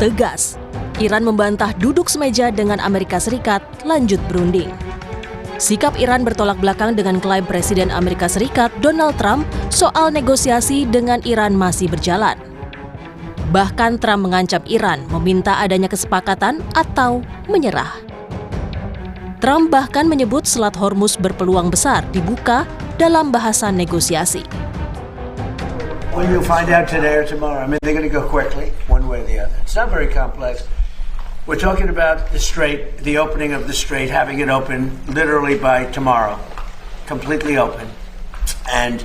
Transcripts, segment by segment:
tegas. Iran membantah duduk semeja dengan Amerika Serikat lanjut berunding. Sikap Iran bertolak belakang dengan klaim Presiden Amerika Serikat Donald Trump soal negosiasi dengan Iran masih berjalan. Bahkan Trump mengancam Iran meminta adanya kesepakatan atau menyerah. Trump bahkan menyebut Selat Hormuz berpeluang besar dibuka dalam bahasan negosiasi. Well, you'll find out today or tomorrow. I mean, they're going to go quickly, one way or the other. It's not very complex. We're talking about the strait, the opening of the strait, having it open literally by tomorrow, completely open. And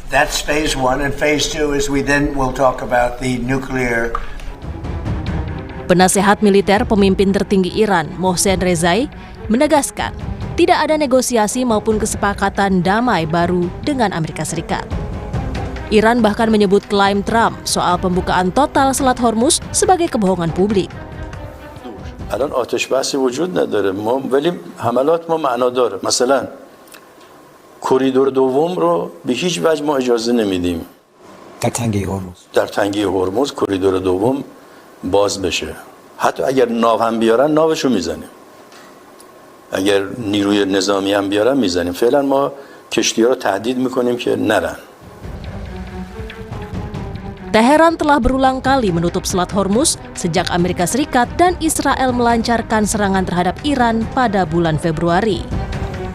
that's phase one. And phase two is we then will talk about the nuclear. Penasehat militer pemimpin tertinggi Iran, Mohsen Rezai, menegaskan tidak ada negosiasi maupun kesepakatan damai baru dengan Amerika Serikat. Iran bahkan menyebut klaim Trump soal pembukaan total Selat Hormuz sebagai kebohongan publik. الان آتش بحثی وجود نداره ولی حملات ما معنا داره مثلا کوریدور دوم رو به هیچ وجه ما اجازه نمیدیم در تنگه هرمز کوریدور دوم باز بشه حتی اگر ناو هم بیارن ناوشو میزنیم اگر نیروی نظامی هم بیارن میزنیم فعلا ما کشتی‌ها رو تهدید میکنیم که نرن. Teheran telah berulang kali menutup Selat Hormuz sejak Amerika Serikat dan Israel melancarkan serangan terhadap Iran pada bulan Februari.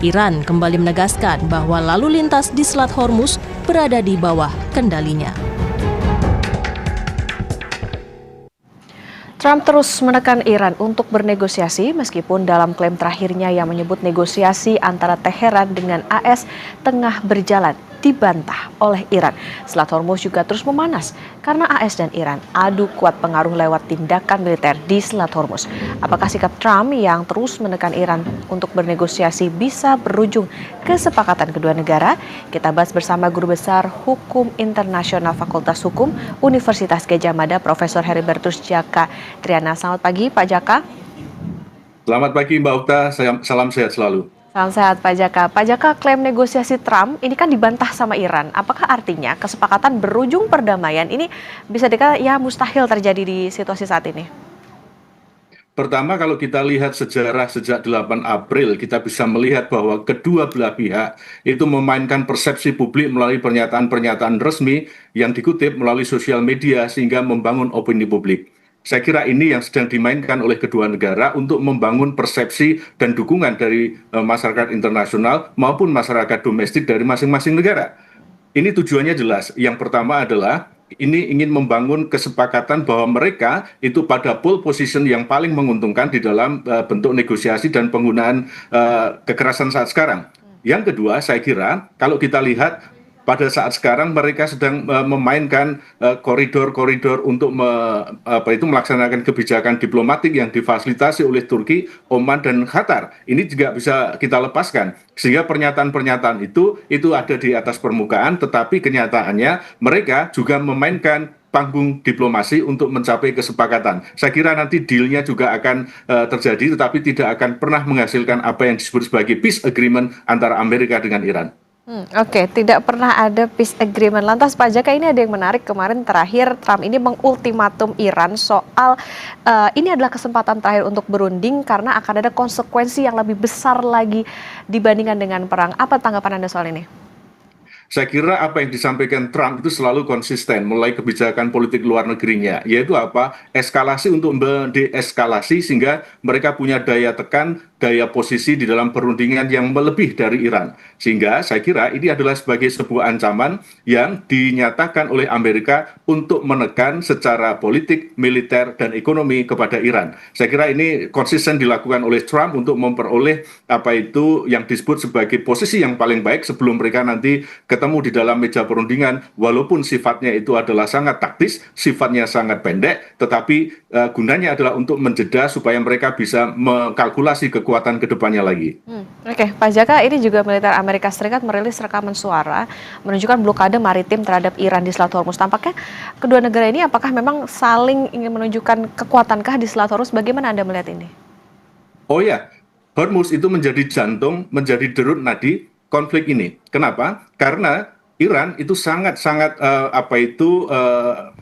Iran kembali menegaskan bahwa lalu lintas di Selat Hormuz berada di bawah kendalinya. Trump terus menekan Iran untuk bernegosiasi meskipun dalam klaim terakhirnya yang menyebut negosiasi antara Teheran dengan AS tengah berjalan dibantah oleh Iran. Selat Hormuz juga terus memanas karena AS dan Iran adu kuat pengaruh lewat tindakan militer di Selat Hormuz. Apakah sikap Trump yang terus menekan Iran untuk bernegosiasi bisa berujung kesepakatan kedua negara? Kita bahas bersama Guru Besar Hukum Internasional Fakultas Hukum Universitas Gadjah Mada, Profesor Heribertus Djaka Triana. Selamat pagi, Pak Djaka. Selamat pagi, Mbak Okta. Salam sehat selalu. Salam sehat, Pak Djaka. Pak Djaka, klaim negosiasi Trump ini kan dibantah sama Iran. Apakah artinya kesepakatan berujung perdamaian ini bisa dikatakan ya mustahil terjadi di situasi saat ini? Pertama, kalau kita lihat sejarah sejak 8 April, kita bisa melihat bahwa kedua belah pihak itu memainkan persepsi publik melalui pernyataan-pernyataan resmi yang dikutip melalui sosial media sehingga membangun opini publik. Saya kira ini yang sedang dimainkan oleh kedua negara untuk membangun persepsi dan dukungan dari masyarakat internasional maupun masyarakat domestik dari masing-masing negara. Ini tujuannya jelas. Yang pertama adalah ini ingin membangun kesepakatan bahwa mereka itu pada pole position yang paling menguntungkan di dalam bentuk negosiasi dan penggunaan kekerasan saat sekarang. Yang kedua, saya kira kalau kita lihat pada saat sekarang mereka sedang memainkan koridor-koridor untuk melaksanakan kebijakan diplomatik yang difasilitasi oleh Turki, Oman, dan Qatar. Ini juga bisa kita lepaskan. Sehingga pernyataan-pernyataan itu ada di atas permukaan, tetapi kenyataannya mereka juga memainkan panggung diplomasi untuk mencapai kesepakatan. Saya kira nanti deal-nya juga akan terjadi, tetapi tidak akan pernah menghasilkan apa yang disebut sebagai peace agreement antara Amerika dengan Iran. Oke, tidak pernah ada peace agreement. Lantas Pak Djaka, ini ada yang menarik kemarin terakhir Trump ini mengultimatum Iran soal ini adalah kesempatan terakhir untuk berunding karena akan ada konsekuensi yang lebih besar lagi dibandingkan dengan perang. Apa tanggapan Anda soal ini? Saya kira apa yang disampaikan Trump itu selalu konsisten mulai kebijakan politik luar negerinya, yaitu apa? Eskalasi untuk mendeeskalasi sehingga mereka punya daya tekan, daya posisi di dalam perundingan yang melebih dari Iran. Sehingga saya kira ini adalah sebagai sebuah ancaman yang dinyatakan oleh Amerika untuk menekan secara politik, militer, dan ekonomi kepada Iran. Saya kira ini konsisten dilakukan oleh Trump untuk memperoleh apa itu yang disebut sebagai posisi yang paling baik sebelum mereka nanti ketemu di dalam meja perundingan, walaupun sifatnya itu adalah sangat taktis, sifatnya sangat pendek, tetapi gunanya adalah untuk menjeda supaya mereka bisa mengkalkulasi kekuatan kedepannya lagi. Oke, Pak Djaka, ini juga militer Amerika Serikat merilis rekaman suara menunjukkan blokade maritim terhadap Iran di Selat Hormuz. Tampaknya kedua negara ini apakah memang saling ingin menunjukkan kekuatankah di Selat Hormuz? Bagaimana Anda melihat ini? Oh ya, Hormuz itu menjadi jantung, menjadi derut nadi konflik ini. Kenapa? Karena Iran itu sangat-sangat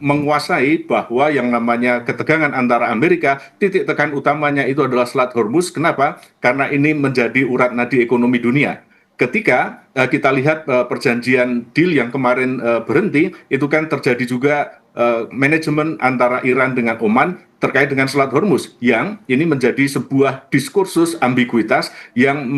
menguasai bahwa yang namanya ketegangan antara Amerika, titik tekan utamanya itu adalah Selat Hormuz. Kenapa? Karena ini menjadi urat nadi ekonomi dunia. Ketika kita lihat perjanjian deal yang kemarin berhenti, itu kan terjadi juga manajemen antara Iran dengan Oman terkait dengan Selat Hormuz, yang ini menjadi sebuah diskursus ambiguitas yang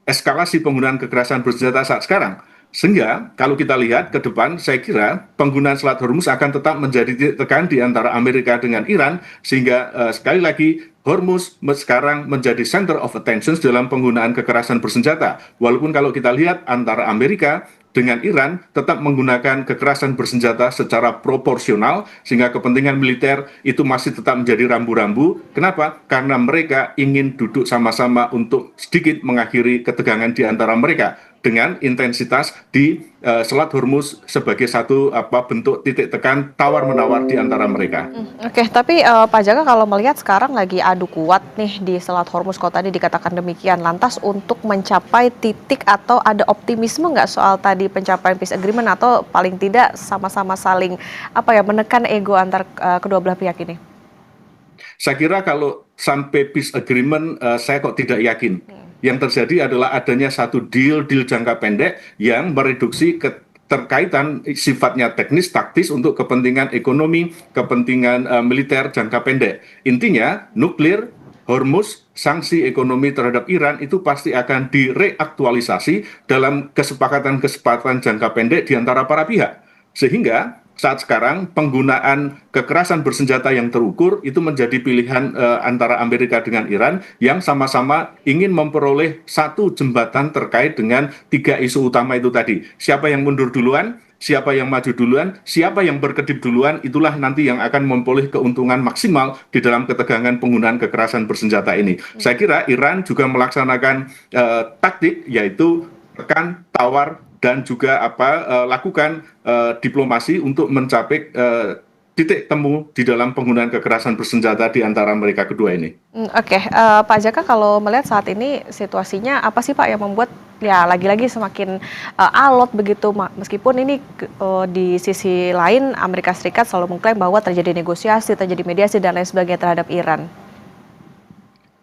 eskalasi penggunaan kekerasan bersenjata saat sekarang. Sehingga kalau kita lihat ke depan, saya kira penggunaan Selat Hormuz akan tetap menjadi titik tekan di antara Amerika dengan Iran, sehingga sekali lagi Hormuz sekarang menjadi center of attention dalam penggunaan kekerasan bersenjata. Walaupun kalau kita lihat antara Amerika dengan Iran tetap menggunakan kekerasan bersenjata secara proporsional, sehingga kepentingan militer itu masih tetap menjadi rambu-rambu. Kenapa? Karena mereka ingin duduk sama-sama untuk sedikit mengakhiri ketegangan di antara mereka dengan intensitas di Selat Hormuz sebagai satu bentuk titik tekan tawar-menawar di antara mereka. Oke, tapi Pak Jaka, kalau melihat sekarang lagi adu kuat nih di Selat Hormuz, kalau tadi dikatakan demikian, lantas untuk mencapai titik atau ada optimisme nggak soal tadi pencapaian peace agreement, atau paling tidak sama-sama saling menekan ego antar kedua belah pihak ini? Saya kira kalau sampai peace agreement, saya kok tidak yakin. Yang terjadi adalah adanya satu deal jangka pendek yang mereduksi keterkaitan sifatnya teknis, taktis untuk kepentingan ekonomi, kepentingan militer jangka pendek. Intinya, nuklir, Hormuz, sanksi ekonomi terhadap Iran itu pasti akan direaktualisasi dalam kesepakatan-kesepakatan jangka pendek di antara para pihak. Sehingga saat sekarang penggunaan kekerasan bersenjata yang terukur itu menjadi pilihan antara Amerika dengan Iran yang sama-sama ingin memperoleh satu jembatan terkait dengan 3 isu utama itu tadi. Siapa yang mundur duluan, siapa yang maju duluan, siapa yang berkedip duluan, itulah nanti yang akan memperoleh keuntungan maksimal di dalam ketegangan penggunaan kekerasan bersenjata ini. Saya kira Iran juga melaksanakan taktik, yaitu tekan, tawar, dan juga lakukan diplomasi untuk mencapai titik temu di dalam penggunaan kekerasan bersenjata di antara mereka kedua ini. Oke, Pak Jaka, kalau melihat saat ini situasinya apa sih Pak yang membuat ya lagi-lagi semakin alot begitu, meskipun ini di sisi lain Amerika Serikat selalu mengklaim bahwa terjadi negosiasi, terjadi mediasi dan lain sebagainya terhadap Iran?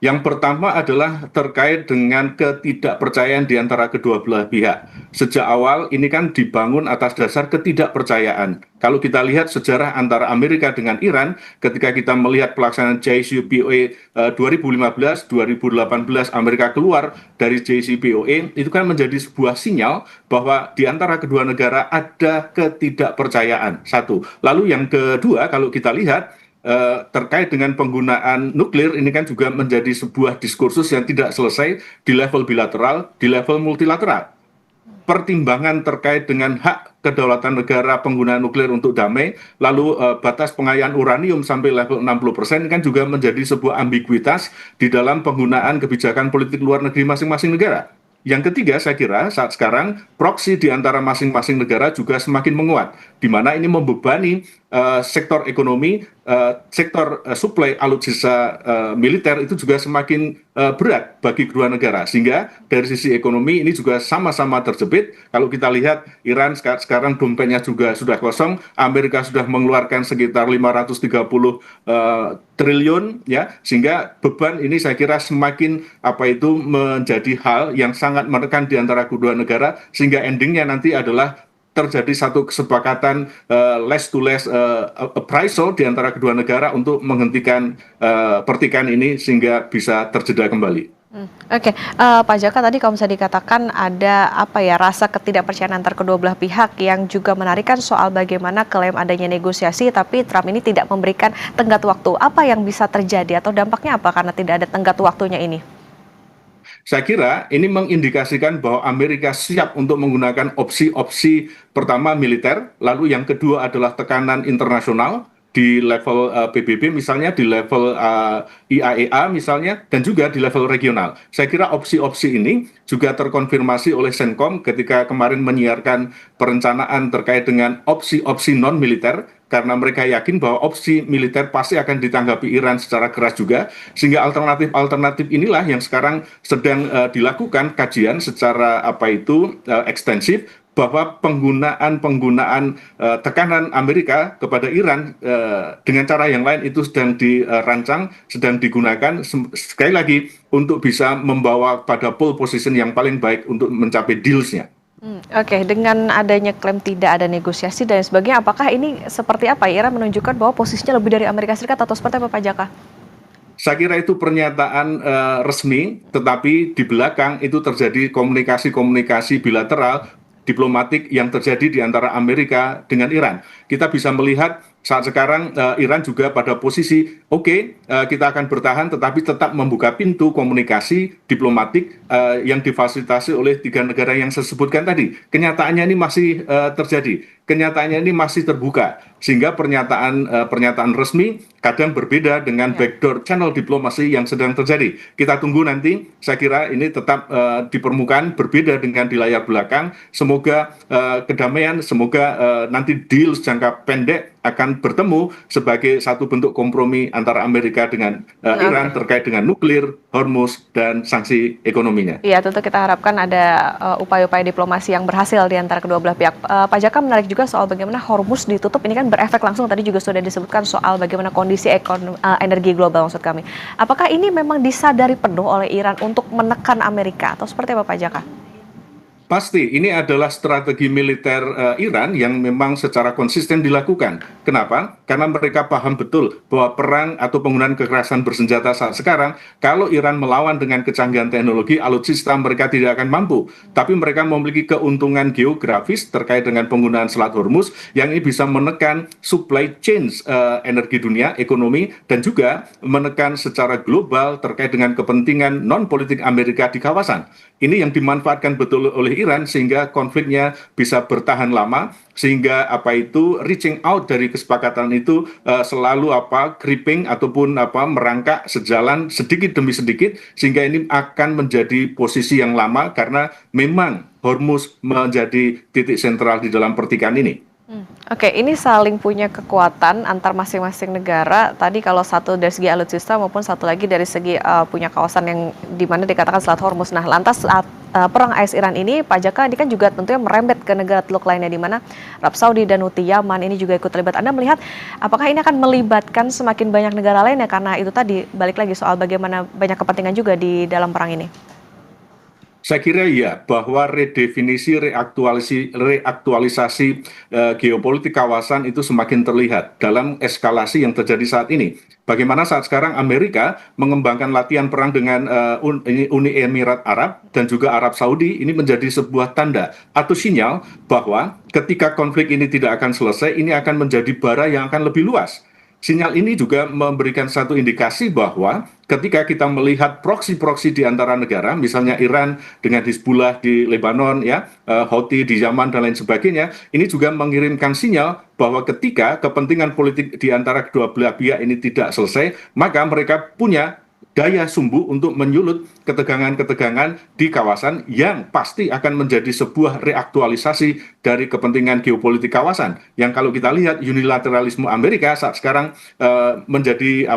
Yang pertama adalah terkait dengan ketidakpercayaan di antara kedua belah pihak. Sejak awal ini kan dibangun atas dasar ketidakpercayaan. Kalau kita lihat sejarah antara Amerika dengan Iran, ketika kita melihat pelaksanaan JCPOA 2015, 2018 Amerika keluar dari JCPOA, itu kan menjadi sebuah sinyal bahwa di antara kedua negara ada ketidakpercayaan. Satu. Lalu yang kedua, kalau kita lihat terkait dengan penggunaan nuklir, ini kan juga menjadi sebuah diskursus yang tidak selesai di level bilateral, di level multilateral. Pertimbangan terkait dengan hak kedaulatan negara penggunaan nuklir untuk damai, lalu batas pengayaan uranium sampai level 60% kan juga menjadi sebuah ambiguitas di dalam penggunaan kebijakan politik luar negeri masing-masing negara. Yang ketiga, saya kira saat sekarang proksi di antara masing-masing negara juga semakin menguat, di mana ini membebani sektor ekonomi, sektor suplai alutsista militer itu juga semakin berat bagi kedua negara. Sehingga dari sisi ekonomi ini juga sama-sama terjepit. Kalau kita lihat Iran sekarang dompetnya juga sudah kosong, Amerika sudah mengeluarkan sekitar 530 triliun, ya, sehingga beban ini saya kira semakin menjadi hal yang sangat menekan di antara kedua negara, sehingga endingnya nanti adalah terjadi satu kesepakatan less to less appraisal di antara kedua negara untuk menghentikan pertikaian ini sehingga bisa terjeda kembali. Oke, Pak Jaka, tadi kalau misalnya dikatakan ada rasa ketidakpercayaan antar kedua belah pihak yang juga menarikkan soal bagaimana klaim adanya negosiasi tapi Trump ini tidak memberikan tenggat waktu. Apa yang bisa terjadi atau dampaknya apa karena tidak ada tenggat waktunya ini? Saya kira ini mengindikasikan bahwa Amerika siap untuk menggunakan opsi-opsi pertama militer, lalu yang kedua adalah tekanan internasional di level PBB misalnya, di level IAEA misalnya, dan juga di level regional. Saya kira opsi-opsi ini juga terkonfirmasi oleh CENTCOM ketika kemarin menyiarkan perencanaan terkait dengan opsi-opsi non-militer, karena mereka yakin bahwa opsi militer pasti akan ditanggapi Iran secara keras juga, sehingga alternatif-alternatif inilah yang sekarang sedang dilakukan kajian secara ekstensif, bahwa penggunaan tekanan Amerika kepada Iran dengan cara yang lain itu sedang dirancang, sedang digunakan sekali lagi untuk bisa membawa pada pole position yang paling baik untuk mencapai deals-nya. Oke, dengan adanya klaim tidak ada negosiasi dan sebagainya, apakah ini seperti apa? Iran menunjukkan bahwa posisinya lebih dari Amerika Serikat atau seperti apa, Pak Jaka? Saya kira itu pernyataan resmi, tetapi di belakang itu terjadi komunikasi-komunikasi bilateral diplomatik yang terjadi di antara Amerika dengan Iran. Kita bisa melihat saat sekarang Iran juga pada posisi kita akan bertahan tetapi tetap membuka pintu komunikasi diplomatik yang difasilitasi oleh 3 negara yang saya sebutkan tadi. Kenyataannya ini masih terjadi, kenyataannya ini masih terbuka, sehingga pernyataan resmi kadang berbeda dengan backdoor channel diplomasi yang sedang terjadi. Kita tunggu nanti, saya kira ini tetap di permukaan berbeda dengan di layar belakang. Semoga kedamaian, semoga nanti deal jangka pendek akan bertemu sebagai satu bentuk kompromi antara Amerika dengan Iran terkait dengan nuklir, Hormuz, dan sanksi ekonominya. Iya, tentu kita harapkan ada upaya-upaya diplomasi yang berhasil di antara kedua belah pihak. Pak Jaka, menarik juga soal bagaimana Hormuz ditutup, ini kan berefek langsung, tadi juga sudah disebutkan soal bagaimana kondisi energi global maksud kami. Apakah ini memang disadari penuh oleh Iran untuk menekan Amerika atau seperti apa, Pak Jaka? Pasti, ini adalah strategi militer Iran yang memang secara konsisten dilakukan. Kenapa? Karena mereka paham betul bahwa perang atau penggunaan kekerasan bersenjata saat sekarang, kalau Iran melawan dengan kecanggihan teknologi, alutsista mereka tidak akan mampu. Tapi mereka memiliki keuntungan geografis terkait dengan penggunaan Selat Hormuz, yang ini bisa menekan supply chain energi dunia, ekonomi, dan juga menekan secara global terkait dengan kepentingan non-politik Amerika di kawasan. Ini yang dimanfaatkan betul oleh Iran sehingga konfliknya bisa bertahan lama, sehingga reaching out dari kesepakatan itu selalu creeping ataupun merangkak sejalan sedikit demi sedikit, sehingga ini akan menjadi posisi yang lama karena memang Hormuz menjadi titik sentral di dalam pertikaian ini. Oke, ini saling punya kekuatan antar masing-masing negara. Tadi kalau satu dari segi alutsista maupun satu lagi dari segi punya kawasan yang dimana dikatakan Selat Hormuz. Nah, lantas saat perang AS Iran ini, Pak Jaka, ini kan juga tentunya merembet ke negara teluk lainnya di mana Arab Saudi dan Houthi Yaman ini juga ikut terlibat. Anda melihat apakah ini akan melibatkan semakin banyak negara lainnya karena itu tadi balik lagi soal bagaimana banyak kepentingan juga di dalam perang ini? Saya kira ya, bahwa redefinisi, reaktualisasi geopolitik kawasan itu semakin terlihat dalam eskalasi yang terjadi saat ini. Bagaimana saat sekarang Amerika mengembangkan latihan perang dengan Uni Emirat Arab dan juga Arab Saudi, ini menjadi sebuah tanda atau sinyal bahwa ketika konflik ini tidak akan selesai, ini akan menjadi bara yang akan lebih luas. Sinyal ini juga memberikan satu indikasi bahwa ketika kita melihat proksi-proksi di antara negara, misalnya Iran dengan Hizbullah di Lebanon, Houthi di Yaman dan lain sebagainya, ini juga mengirimkan sinyal bahwa ketika kepentingan politik di antara kedua belah pihak ini tidak selesai, maka mereka punya daya sumbu untuk menyulut ketegangan-ketegangan di kawasan yang pasti akan menjadi sebuah reaktualisasi dari kepentingan geopolitik kawasan. Yang kalau kita lihat unilateralisme Amerika saat sekarang menjadi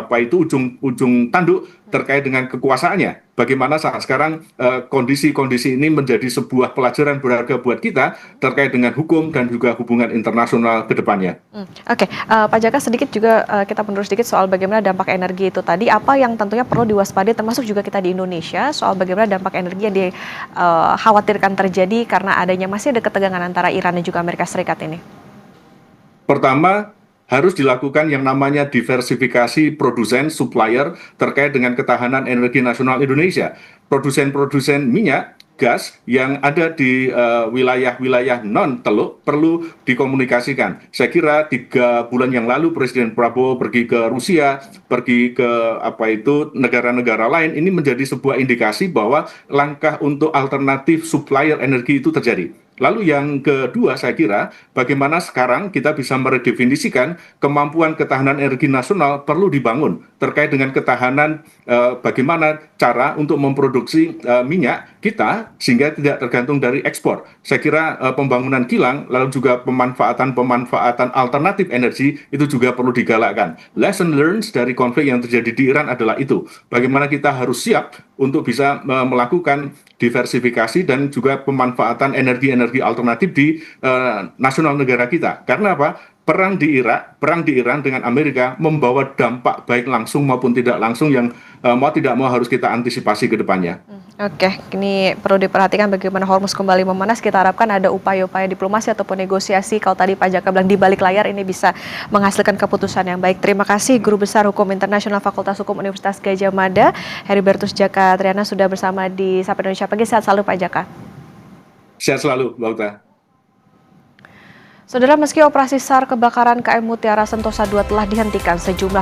ujung tanduk terkait dengan kekuasaannya. Bagaimana saat sekarang kondisi-kondisi ini menjadi sebuah pelajaran berharga buat kita terkait dengan hukum dan juga hubungan internasional ke depannya. Oke, Pak Jaka, sedikit juga kita mundur sedikit soal bagaimana dampak energi itu tadi, apa yang tentunya perlu diwaspadai termasuk juga kita di Indonesia soal bagaimana dampak energi yang dikhawatirkan terjadi karena adanya masih ada ketegangan antara Iran dan juga Amerika Serikat ini. Pertama, harus dilakukan yang namanya diversifikasi produsen, supplier terkait dengan ketahanan energi nasional Indonesia. Produsen-produsen minyak, gas yang ada di wilayah-wilayah non-teluk perlu dikomunikasikan. Saya kira 3 bulan yang lalu Presiden Prabowo pergi ke Rusia, pergi ke negara-negara lain, ini menjadi sebuah indikasi bahwa langkah untuk alternatif supplier energi itu terjadi. Lalu yang kedua, saya kira bagaimana sekarang kita bisa meredefinisikan kemampuan ketahanan energi nasional perlu dibangun terkait dengan ketahanan bagaimana cara untuk memproduksi minyak kita sehingga tidak tergantung dari ekspor. Saya kira pembangunan kilang lalu juga pemanfaatan alternatif energi itu juga perlu digalakkan. Lesson learned dari konflik yang terjadi di Iran adalah itu. Bagaimana kita harus siap untuk bisa melakukan diversifikasi dan juga pemanfaatan energi-energi alternatif di nasional negara kita. Karena apa? Perang di Iran dengan Amerika membawa dampak baik langsung maupun tidak langsung yang mau tidak mau harus kita antisipasi ke depannya. Oke, ini perlu diperhatikan bagaimana Hormuz kembali memanas. Kita harapkan ada upaya-upaya diplomasi ataupun negosiasi. Kalau tadi Pak Jaka bilang di balik layar ini bisa menghasilkan keputusan yang baik. Terima kasih Guru Besar Hukum Internasional Fakultas Hukum Universitas Gadjah Mada, Heribertus Jaka Triana sudah bersama di Sapa Indonesia Pagi. Sehat selalu Pak Jaka. Sehat selalu, Mbak Uta. Saudara, meski operasi SAR kebakaran KM Mutiara Sentosa II telah dihentikan, sejumlah